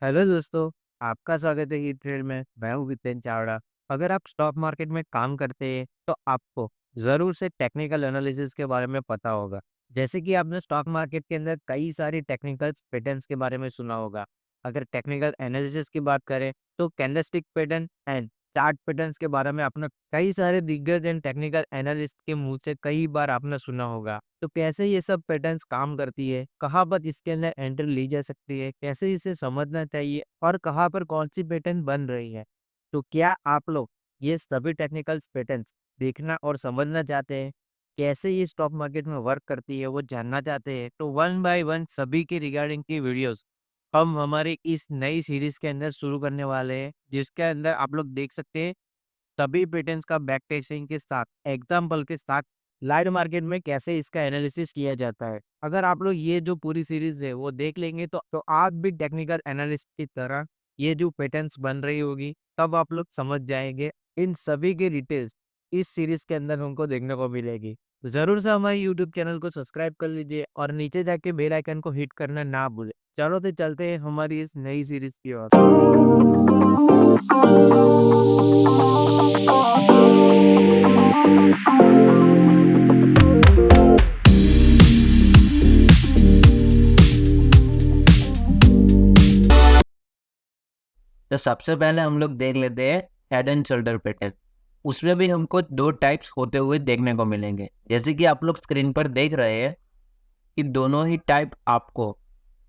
Hello दोस्तों, आपका स्वागत है ही ट्रेड में। मैं हूँ विपिन चावड़ा। अगर आप स्टॉक मार्केट में काम करते हैं तो आपको ज़रूर से टेक्निकल एनालिसिस के बारे में पता होगा। जैसे कि आपने स्टॉक मार्केट के अंदर कई सारी टेक्निकल पैटर्न्स के बारे में सुना होगा। अगर टेक्निकल एनालिसिस की बात करें तो candlestick pattern and chart patterns के बारे में आपने कई सारे दिग्गज एंड टेक्निकल एनालिस्ट के मुंह से कई बार आपने सुना होगा। तो कैसे ये सब पैटर्न्स काम करती है, कहाँ पर इसके अंदर एंट्री ली जा सकती है, कैसे इसे समझना चाहिए और कहाँ पर कौन सी पैटर्न बन रही है। तो क्या आप लोग ये सभी टेक्निकल पैटर्न्स देखना और समझना चाहते हैं? कैसे ये स्टॉक मार्केट में वर्क करती है वो जानना चाहते हैं? तो वन बाय वन सभी के रिगार्डिंग की वीडियोस हम हमारी इस नई सीरीज के अंदर शुरू करने वाले हैं, जिसके अंदर आप लोग देख सकते हैं सभी पैटर्न्स का बैक टेस्टिंग के साथ, एग्जाम्पल के साथ लाइव मार्केट में कैसे इसका एनालिसिस किया जाता है। अगर आप लोग ये जो पूरी सीरीज है वो देख लेंगे तो आप भी टेक्निकल एनालिस्ट की तरह ये जो पैटर्न्स बन रही होगी तब आप लोग समझ जाएंगे। इन सभी की डिटेल्स इस सीरीज के अंदर हमको देखने को मिलेगी। तो जरूर से हमारे यूट्यूब चैनल को सब्सक्राइब कर लीजिए और नीचे जाके बेल आइकन को हिट करना ना भूलें। चलो तो चलते हैं हमारी इस नई सीरीज की ओर। तो सबसे पहले हम लोग देख लेते हैं हेड एंड शोल्डर पैटर्न। उसमें भी हमको दो टाइप्स होते हुए देखने को मिलेंगे। जैसे कि आप लोग स्क्रीन पर देख रहे हैं कि दोनों ही टाइप आपको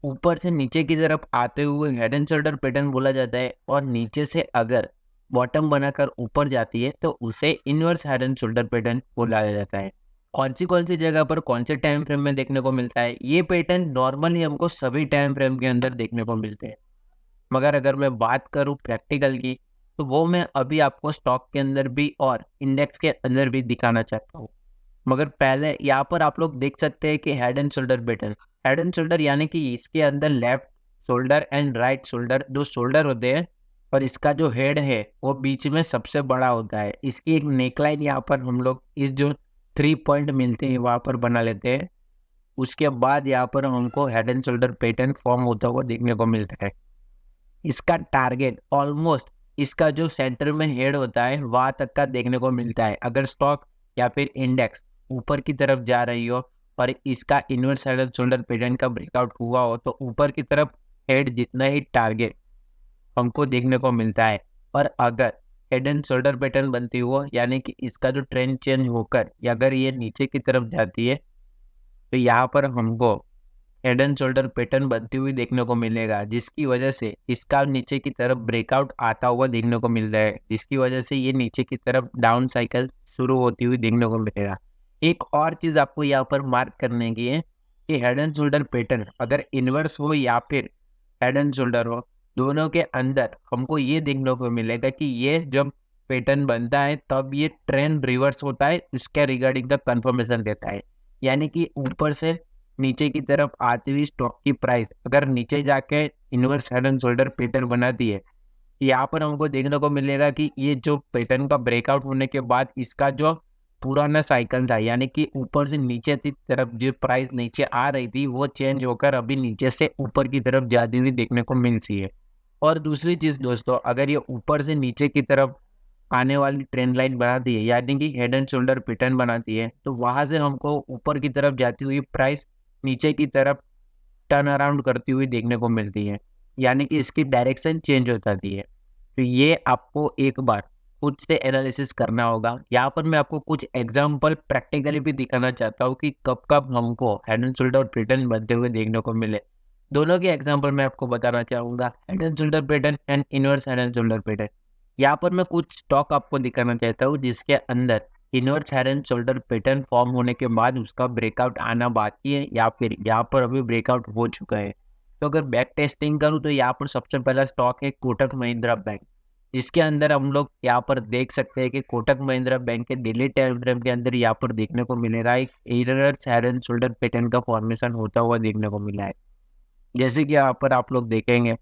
ऊपर से नीचे की तरफ आते हुए हेड एंड शोल्डर पैटर्न बोला जाता है, और नीचे से अगर बॉटम बनाकर ऊपर जाती है तो उसे inverse head and shoulder pattern बोला जाता है। कौन सी जगह पर कौन से टाइम फ्रेम में देखने को मिलता है, ये पैटर्न नॉर्मली हमको सभी टाइम फ्रेम के अंदर देखने को मिलते हैं। मगर अगर मैं बात करूँ प्रैक्टिकल की, तो वो मैं अभी आपको स्टॉक के अंदर भी और इंडेक्स के अंदर भी दिखाना चाहता हूँ। मगर पहले यहाँ पर आप लोग देख सकते हैं कि head and shoulder pattern. Head and shoulder यानी कि इसके अंदर left shoulder and right shoulder, दो शोल्डर होते हैं, और इसका जो हेड है वो बीच में सबसे बड़ा होता है। इसकी एक नेकलाइन यहाँ पर हम लोग इस जो 3 पॉइंट मिलते हैं वहाँ पर बना लेते हैं। उसके बाद यहाँ पर हमको head and shoulder pattern form होता हुआ देखने को मिलता है। इसका टारगेट ऑलमोस्ट इसका जो सेंटर में हेड होता है वहां तक का देखने को मिलता है। अगर स्टॉक या फिर इंडेक्स ऊपर की तरफ जा रही हो और इसका inverse head and shoulder pattern का ब्रेकआउट हुआ हो, तो ऊपर की तरफ हेड जितना ही टारगेट हमको देखने को मिलता है। और अगर हेड एंड शोल्डर पैटर्न बनती हो, यानी कि इसका जो ट्रेंड चेंज होकर अगर ये नीचे की तरफ जाती है, तो यहाँ पर हमको हेड एंड शोल्डर पैटर्न बनती हुई देखने को मिलेगा, जिसकी वजह से इसका नीचे की तरफ ब्रेकआउट आता हुआ देखने को मिल रहा है, जिसकी वजह से ये नीचे की तरफ डाउन साइकिल शुरू होती हुई देखने को मिलेगा। एक और चीज़ आपको यहाँ पर मार्क करने की है कि हेड एंड शोल्डर पैटर्न अगर इन्वर्स हो या फिर हेड एंड शोल्डर हो, दोनों के अंदर हमको ये देखने को मिलेगा कि ये जब पैटर्न बनता है तब ये ट्रेंड रिवर्स होता है, उसके रिगार्डिंग का कंफर्मेशन देता है। यानी कि ऊपर से नीचे की तरफ आती हुई स्टॉक की प्राइस अगर नीचे जाके inverse head and shoulder pattern बनाती है, यहाँ पर हमको देखने को मिलेगा कि ये जो पैटर्न का ब्रेकआउट होने के बाद इसका जो पुराना साइकिल था, यानी कि ऊपर से नीचे की तरफ जो प्राइस नीचे आ रही थी वो चेंज होकर अभी नीचे से ऊपर की तरफ जाती हुई देखने को मिलती है। और दूसरी चीज़ दोस्तों, अगर ये ऊपर से नीचे की तरफ आने वाली ट्रेंड लाइन बनाती है, यानी कि हेड एंड शोल्डर पैटर्न बनाती है, तो वहां से हमको ऊपर की तरफ जाती हुई प्राइस नीचे की तरफ टर्न अराउंड करती हुई देखने को मिलती है, यानी कि इसकी डायरेक्शन चेंज हो जाती है। तो ये आपको एक बार खुद से एनालिसिस करना होगा। यहाँ पर मैं आपको कुछ एग्जांपल प्रैक्टिकली भी दिखाना चाहता हूँ कि कब कब हमको हेड एंड शोल्डर पैटर्न बनते हुए देखने को मिले। दोनों के एग्जांपल मैं आपको बताना चाहूँगा, head and shoulder pattern and inverse head and shoulder pattern. यहाँ पर मैं कुछ स्टॉक आपको दिखाना चाहता हूँ जिसके अंदर inverse head and shoulder pattern form होने के बाद उसका ब्रेकआउट आना बाकी है, या फिर यहाँ पर अभी ब्रेकआउट हो चुका है। तो अगर बैक टेस्टिंग करूँ तो यहाँ पर सबसे पहला स्टॉक है कोटक महिंद्रा बैंक, जिसके अंदर हम लोग यहाँ पर देख सकते हैं कि कोटक महिंद्रा बैंक के डेली टाइम फ्रेम के अंदर यहाँ पर देखने को मिलेगा एक inverse head and shoulder pattern का फॉर्मेशन होता हुआ देखने को मिला है। जैसे कि यहाँ पर आप लोग देखेंगे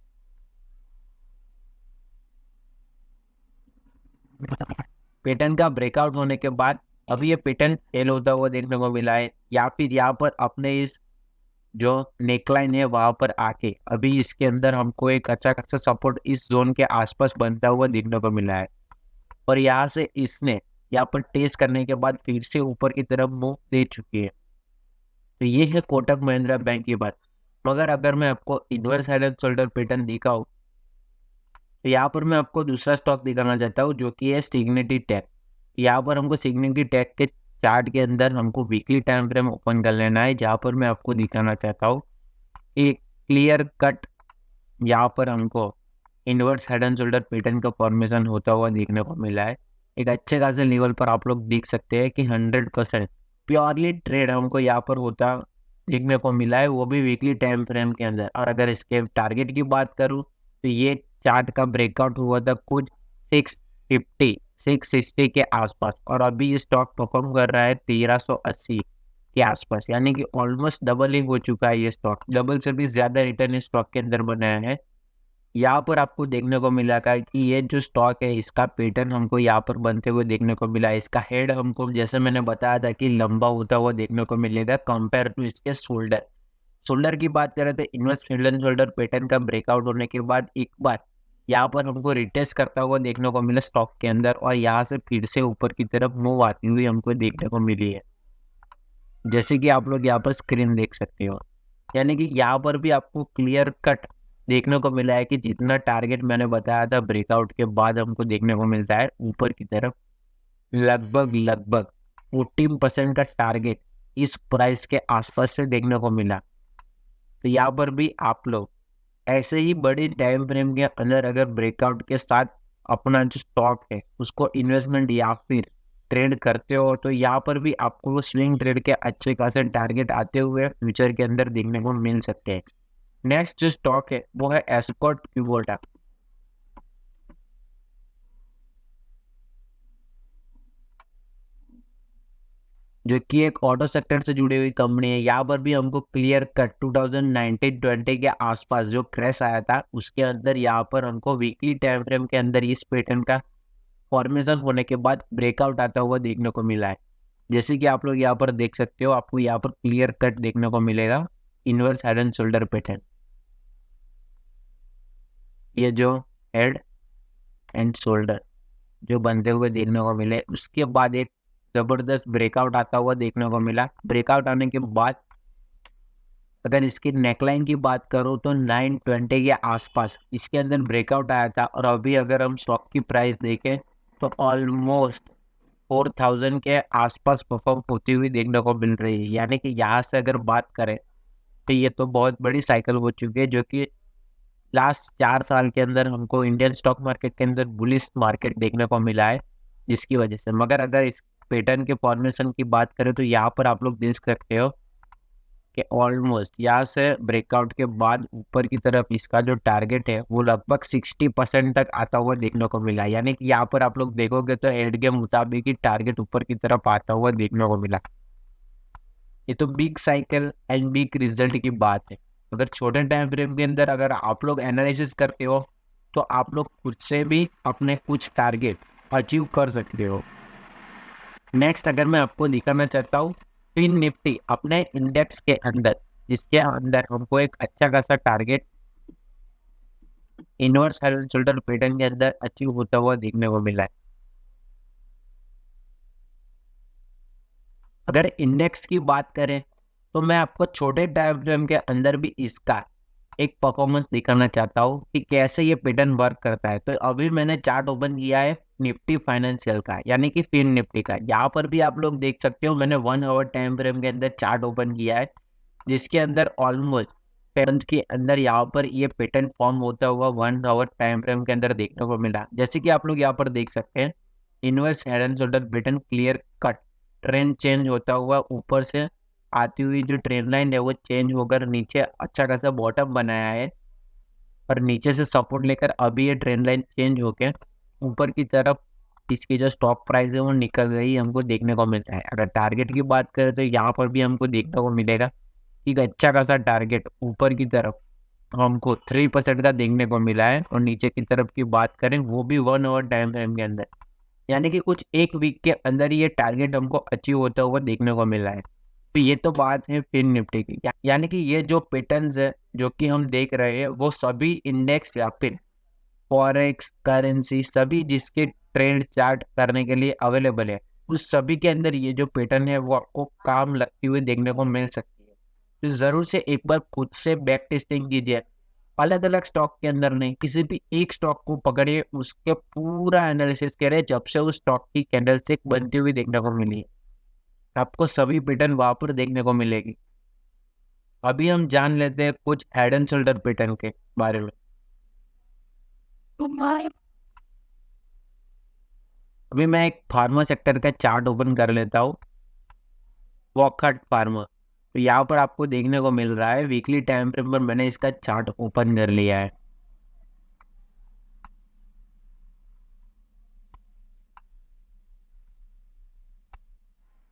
पैटर्न का ब्रेकआउट होने के बाद अभी ये पैटर्न फेल होता हुआ देखने को मिला है, या फिर यहाँ पर अपने इस जो नेकलाइन है वहाँ पर आके अभी इसके अंदर हमको एक अच्छा खासा सपोर्ट इस जोन के आसपास बनता हुआ देखने को मिला है, और यहाँ से इसने यहाँ पर टेस्ट करने के बाद फिर से ऊपर की तरफ मूव दे चुकी है। तो ये है कोटक महिंद्रा बैंक की बात। मगर अगर मैं आपको inverse head and shoulder pattern दिखाऊं, तो यहाँ पर मैं आपको दूसरा स्टॉक दिखाना चाहता हूँ जो कि है सिग्निटी टेक। यहाँ पर हमको सिग्निटी टेक के चार्ट के अंदर हमको वीकली टाइम फ्रेम ओपन कर लेना है, जहाँ पर मैं आपको दिखाना चाहता हूँ एक क्लियर कट यहाँ पर हमको inverse head and shoulder pattern का फॉर्मेशन होता हुआ देखने को मिला है। एक अच्छे खासे लेवल पर आप लोग देख सकते हैं कि 100% प्योरली ट्रेड हमको यहाँ पर होता देखने को मिला है, वो भी वीकली टाइम फ्रेम के अंदर। और अगर इसके टारगेट की बात करूँ तो ये चार्ट का ब्रेकआउट हुआ था कुछ 650 660 के आसपास, और अभी ये स्टॉक परफॉर्म कर रहा है 1380 के आसपास, यानी कि ऑलमोस्ट डबलिंग हो चुका है। ये स्टॉक डबल से भी ज्यादा रिटर्न इस स्टॉक के अंदर बनाया है। यहाँ पर आपको देखने को मिला का कि ये जो स्टॉक है इसका पैटर्न हमको यहाँ पर बनते हुए देखने को मिला है। इसका हेड हमको जैसे मैंने बताया था कि लंबा होता हुआ देखने को मिलेगा कंपेयर टू इसके शोल्डर। शोल्डर की बात करें तो inverse head and shoulder pattern का ब्रेकआउट होने के बाद एक बार यहाँ पर हमको रिटेस्ट करता हुआ देखने को मिला स्टॉक के अंदर, और यहाँ से फिर से ऊपर की तरफ मूव आती हुई हमको देखने को मिली है, जैसे कि आप लोग यहाँ पर स्क्रीन देख सकते हो। यानी कि यहाँ पर भी आपको क्लियर कट देखने को मिला है कि जितना टारगेट मैंने बताया था ब्रेकआउट के बाद हमको देखने को मिलता है ऊपर की तरफ लगभग 14% का टारगेट इस प्राइस के आसपास से देखने को मिला। तो यहाँ पर भी आप लोग ऐसे ही बड़ी टाइम फ्रेम के अंदर अगर ब्रेकआउट के साथ अपना जो स्टॉक है उसको इन्वेस्टमेंट या फिर ट्रेड करते हो, तो यहाँ पर भी आपको वो स्विंग ट्रेड के अच्छे खासे टारगेट आते हुए फ्यूचर के अंदर देखने को मिल सकते हैं। नेक्स्ट जो स्टॉक है वो है एस्कॉर्ट क्यूबोटा, जो कि एक ऑटो सेक्टर से जुड़ी हुई कंपनी है। यहाँ पर भी हमको क्लियर कट 2019-20 के आसपास जो क्रैश आया था उसके अंदर यहाँ पर हमको वीकली टाइम फ्रेम के अंदर इस पैटर्न का फॉर्मेशन होने के बाद ब्रेकआउट आता हुआ देखने को मिला है। जैसे कि आप लोग यहाँ पर देख सकते हो, आपको यहाँ पर क्लियर कट देखने को मिलेगा inverse head and shoulder pattern, ये जो हेड एंड शोल्डर जो बनते हुए देखने को मिले, उसके बाद एक जबरदस्त ब्रेकआउट आता हुआ देखने को मिला। ब्रेकआउट आने के बाद अगर इसकी नेकलाइन की बात करूँ तो 920 के आसपास इसके अंदर ब्रेकआउट आया था, और अभी अगर हम स्टॉक की प्राइस देखें तो ऑलमोस्ट 4000 के आसपास परफॉर्म होती हुई देखने को मिल रही है। यानी कि यहाँ से अगर बात करें तो ये तो बहुत बड़ी साइकिल हो चुकी है, जो कि लास्ट 4 साल के अंदर हमको इंडियन स्टॉक मार्केट के अंदर बुलिश मार्केट देखने को मिला है जिसकी वजह से। मगर अगर इस पैटर्न के फॉर्मेशन की बात करें तो यहाँ पर आप लोग देख सकते हो कि ऑलमोस्ट यहाँ से ब्रेकआउट के बाद ऊपर की तरफ इसका जो टारगेट है वो लगभग 60% तक आता हुआ देखने को मिला। यानी कि यहाँ पर आप लोग देखोगे तो एड के मुताबिक ही टारगेट ऊपर की तरफ आता हुआ देखने को मिला। ये तो big cycle and big result की बात है। अगर छोटे टाइम फ्रेम के अंदर अगर आप लोग एनालिसिस करते हो तो आप लोग खुद से भी अपने कुछ टारगेट अचीव कर सकते हो। नेक्स्ट अगर मैं आपको दिखाना चाहता हूँ फिन निफ्टी अपने इंडेक्स के अंदर, जिसके अंदर हमको एक अच्छा खासा target inverse head and shoulder pattern के अंदर अचीव होता हुआ देखने को मिला है। अगर इंडेक्स की बात करें तो मैं आपको छोटे टाइम फ्रेम के अंदर भी इसका एक परफॉर्मेंस दिखाना चाहता हूँ कि कैसे ये पैटर्न वर्क करता है। तो अभी मैंने चार्ट ओपन किया है निफ्टी फाइनेंशियल का, यानी कि फिन निफ्टी का। यहाँ पर भी आप लोग देख सकते हो मैंने 1 आवर टाइम फ्रेम के अंदर चार्ट ओपन किया है, जिसके अंदर ऑलमोस्ट पैटर्न के अंदर यहाँ पर ये पैटर्न फॉर्म होता हुआ 1 आवर टाइम फ्रेम के अंदर देखने को मिला। जैसे कि आप लोग यहाँ पर देख सकते हैं inverse head and shoulder pattern clear cut trend change होता हुआ ऊपर से आती हुई जो ट्रेंड लाइन है वो चेंज होकर नीचे अच्छा खासा बॉटम बनाया है, और नीचे से सपोर्ट लेकर अभी ये ट्रेंड लाइन चेंज होकर ऊपर की तरफ इसकी जो स्टॉक प्राइस है वो निकल गई हमको देखने को मिलता है। अगर टारगेट की बात करें तो यहाँ पर भी हमको देखने को मिलेगा कि एक अच्छा खासा टारगेट ऊपर की तरफ हमको 3% का देखने को मिला है, और नीचे की तरफ की बात करें वो भी 1 आवर टाइम फ्रेम के अंदर, यानी कि कुछ एक वीक के अंदर ये टारगेट हमको अचीव होता हुआ देखने को मिला है। तो ये तो बात है फिन निफ्टी की, यानी कि ये जो पैटर्न्स है जो कि हम देख रहे हैं वो सभी इंडेक्स या फिर फॉरेक्स करेंसी सभी जिसके ट्रेंड चार्ट करने के लिए अवेलेबल है, उस सभी के अंदर ये जो पैटर्न है वो आपको काम लगती हुई देखने को मिल सकती है। तो जरूर से एक बार खुद से बैक टेस्टिंग कीजिए, अलग अलग स्टॉक के अंदर नहीं, किसी भी एक स्टॉक को पकड़िए, उसके पूरा एनालिसिस करें जब से उस स्टॉक की कैंडलस्टिक बनती हुई देखने को मिली है, आपको सभी पैटर्न वहां पर देखने को मिलेगी। अभी हम जान लेते हैं कुछ हेड एंड शोल्डर पैटर्न के बारे में। अभी मैं एक फार्मा सेक्टर का चार्ट ओपन कर लेता हूँ, वॉकहार्ट फार्मा। तो यहाँ पर आपको देखने को मिल रहा है वीकली टाइम फ्रेम पर मैंने इसका चार्ट ओपन कर लिया है।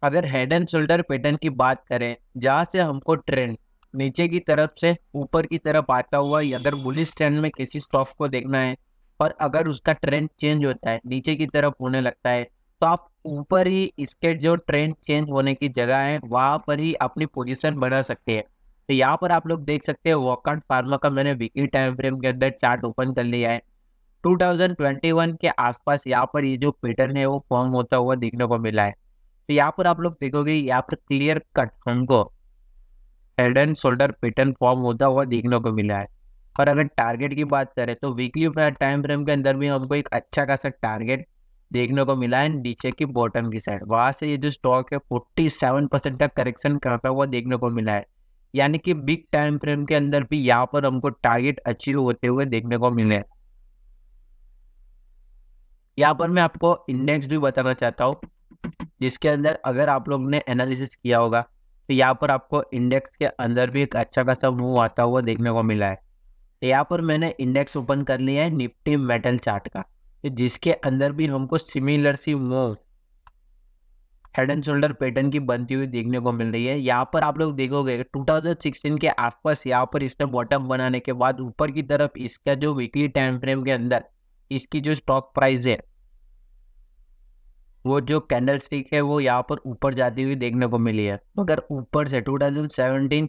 अगर हेड एंड शोल्डर पैटर्न की बात करें, जहाँ से हमको ट्रेंड नीचे की तरफ से ऊपर की तरफ आता हुआ, अगर बुलिश ट्रेंड में किसी स्टॉक को देखना है और अगर उसका ट्रेंड चेंज होता है नीचे की तरफ होने लगता है, तो आप ऊपर ही इसके जो ट्रेंड चेंज होने की जगह है वहां पर ही अपनी पोजीशन बना सकते हैं। तो यहाँ पर आप लोग देख सकते हैं वॉकहार्ट फार्मा का मैंने वीकली टाइम फ्रेम के अंदर चार्ट ओपन कर लिया है। 2021 के आसपास यहाँ पर ये जो पैटर्न है वो फॉर्म होता हुआ देखने को मिला है। तो यहाँ पर आप लोग देखोगे यहाँ पर क्लियर कट हमको head and shoulder pattern form होता हुआ देखने को मिला है। और अगर टारगेट की बात करें तो वीकली टाइम फ्रेम के अंदर भी हमको एक अच्छा खासा टारगेट देखने को मिला है नीचे की बॉटम की साइड, वहां से ये जो स्टॉक है 47% तक करेक्शन करता हुआ देखने को मिला है। यानी कि बिग टाइम फ्रेम के अंदर भी यहाँ पर हमको टारगेट अचीव होते हुए देखने को मिले। यहाँ पर मैं आपको इंडेक्स भी बताना चाहता हूँ, जिसके अंदर अगर आप लोग ने एनालिसिस किया होगा तो यहाँ पर आपको इंडेक्स के अंदर भी एक अच्छा खासा मूव आता हुआ देखने को मिला है। तो यहाँ पर मैंने इंडेक्स ओपन कर लिया है निफ्टी मेटल चार्ट का, तो जिसके अंदर भी हमको सिमिलर सी move head and shoulder pattern की बनती हुई देखने को मिल रही है। यहाँ पर आप लोग देखोगे 2016 के आसपास यहाँ पर इसने बॉटम बनाने के बाद ऊपर की तरफ इसका जो वीकली टाइम फ्रेम के अंदर इसकी जो स्टॉक प्राइस है वो जो कैंडल स्टिक है वो यहाँ पर ऊपर जाती हुई देखने को मिली है, मगर ऊपर से 2017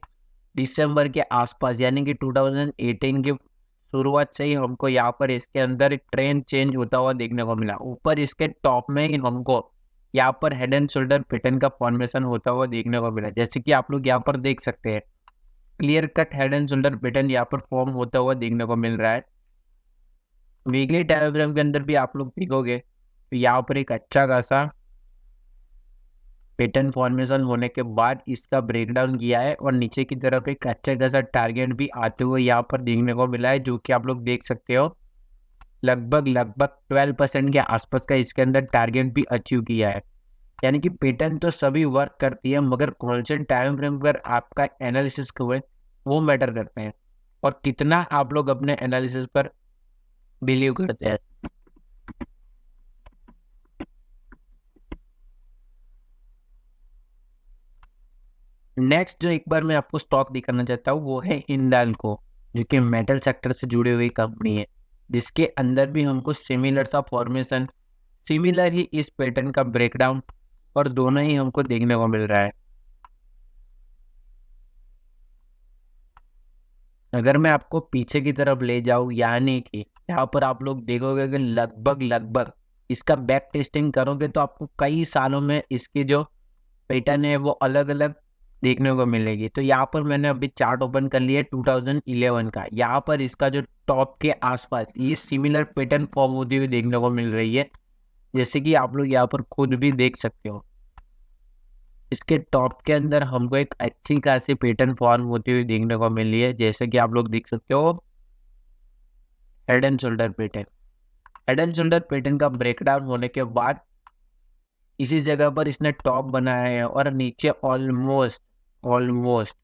दिसंबर के आसपास यानी कि 2018 की शुरुआत से ही हमको यहाँ पर इसके अंदर ट्रेंड चेंज होता हुआ देखने को मिला। ऊपर इसके टॉप में ही हमको यहाँ पर हेड एंड शोल्डर पैटर्न का फॉर्मेशन होता हुआ देखने को मिला, जैसे कि आप लोग यहाँ पर देख सकते हैं clear cut head and shoulder pattern यहाँ पर फॉर्म होता हुआ देखने को मिल रहा है। वीकली डायग्राम के अंदर भी आप लोग देखोगे तो यहाँ पर एक अच्छा खासा पैटर्न फॉर्मेशन होने के बाद इसका ब्रेकडाउन किया है और नीचे की तरफ एक अच्छा खासा टारगेट भी आते हुए यहाँ पर देखने को मिला है, जो कि आप लोग देख सकते हो लगभग 12% के आसपास का इसके अंदर टारगेट भी अचीव किया है। यानी कि पैटर्न तो सभी वर्क करती है, मगर कौन से टाइम फ्रेम पर आपका एनालिसिस हुए वो मैटर करते हैं और कितना आप लोग अपने एनालिसिस पर बिलीव करते हैं। नेक्स्ट जो एक बार मैं आपको स्टॉक दिखाना चाहता हूँ वो है हिंडाल्को, जो कि मेटल सेक्टर से जुड़ी हुई कंपनी है, जिसके अंदर भी हमको सिमिलर सा फॉर्मेशन, सिमिलर ही इस पैटर्न का ब्रेकडाउन और दोनों ही हमको देखने को मिल रहा है। अगर मैं आपको पीछे की तरफ ले जाऊं, यानी कि यहाँ पर आप लोग देखोगे कि लगभग लगभग इसका बैक टेस्टिंग करोगे तो आपको कई सालों में इसकी जो पैटर्न है वो अलग अलग देखने को मिलेगी। तो यहाँ पर मैंने अभी चार्ट ओपन कर लिया है 2011 का, यहाँ पर इसका जो टॉप के आसपास ये सिमिलर पैटर्न फॉर्म होती हुई देखने को मिल रही है, जैसे कि आप लोग यहाँ पर खुद भी देख सकते हो। इसके टॉप के अंदर हमको एक अच्छी खासी पैटर्न फॉर्म होती हुई देखने को मिल रही है, जैसे कि आप लोग देख सकते हो head and shoulder pattern. Head and shoulder pattern का ब्रेकडाउन होने के बाद इसी जगह पर इसने टॉप बनाया है और नीचे ऑलमोस्ट ऑलमोस्ट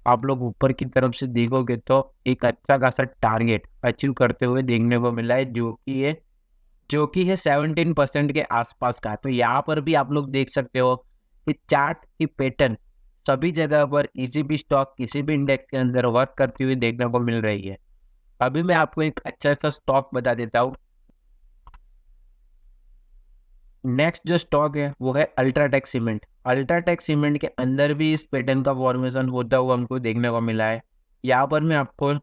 आप लोग ऊपर की तरफ से देखोगे तो एक अच्छा खासा टारगेट अचीव करते हुए देखने को मिला है, जो कि है 17% के आसपास का। तो यहाँ पर भी आप लोग देख सकते हो कि चार्ट की पैटर्न सभी जगह पर किसी भी स्टॉक किसी भी इंडेक्स के अंदर वर्क करती हुई देखने को मिल रही है। अभी मैं आपको एक अच्छा सा स्टॉक बता देता हूँ। नेक्स्ट जो स्टॉक है वो है अल्ट्राटेक सीमेंट। अल्ट्राटेक सीमेंट के अंदर भी इस पैटर्न का फॉर्मेशन होता हुआ हमको देखने को मिला है। यहाँ पर मैं आपको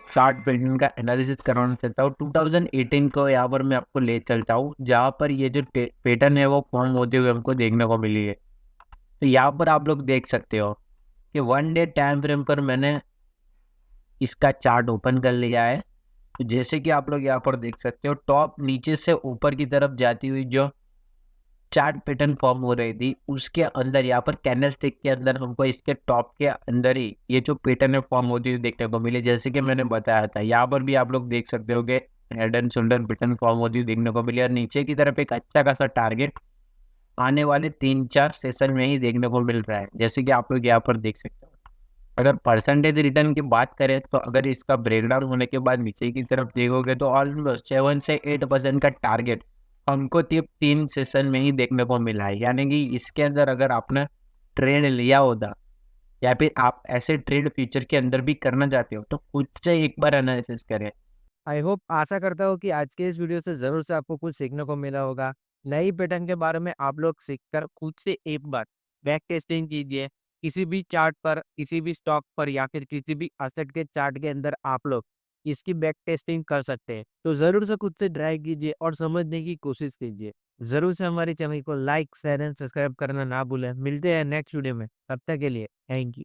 चार्ट पैटर्न का एनालिसिस करवाना चाहता हूँ। 2018 को यहाँ पर मैं आपको ले चलता हूँ, जहाँ पर ये जो पैटर्न है वो फॉर्म होते हुए हमको देखने को मिली है। तो यहाँ पर आप लोग देख सकते हो कि 1 डे टाइम फ्रेम पर मैंने इसका चार्ट ओपन कर लिया है। तो जैसे कि आप लोग यहाँ पर देख सकते हो, टॉप नीचे से ऊपर की तरफ जाती हुई जो चार्ट पैटर्न फॉर्म हो रही थी, उसके अंदर यहाँ पर कैंडलस्टिक के अंदर हमको इसके टॉप के अंदर ही ये जो पैटर्न है फॉर्म होती हुई देखने को मिली। जैसे कि मैंने बताया था, यहाँ पर भी आप लोग देख सकते हो कि head and shoulder pattern form होती हुई देखने को मिली और नीचे की तरफ एक अच्छा खासा टारगेट आने वाले 3-4 सेशन में ही देखने को मिल रहा है, जैसे कि आप लोग यहाँ पर देख सकते हो। अगर परसेंटेज रिटर्न की बात करें, तो अगर इसका ब्रेकडाउन होने के बाद नीचे की तरफ देखोगे तो ऑलमोस्ट 7 से 8% का टारगेट हमको 3 सेशन में ही देखने को मिला है। यानी कि इसके अंदर अगर आपने ट्रेड लिया होता या फिर आप ऐसे ट्रेड फ्यूचर के अंदर भी करना चाहते हो, तो खुद से एक बार एनालिसिस करें। आई होप आशा करता हूँ कि आज के इस वीडियो से ज़रूर से आपको कुछ सीखने को मिला होगा। नई पैटर्न के बारे में आप लोग सीखकर खुद से एक बार बैक टेस्टिंग कीजिए। किसी भी चार्ट पर, किसी भी स्टॉक पर या फिर किसी भी एसेट के चार्ट के अंदर आप लोग इसकी बैक टेस्टिंग कर सकते हैं। तो ज़रूर से खुद से ट्राई कीजिए और समझने की कोशिश कीजिए। ज़रूर से हमारे चैनल को लाइक, शेयर एंड सब्सक्राइब करना ना भूलें। मिलते हैं नेक्स्ट वीडियो में। तब तक के लिए थैंक यू।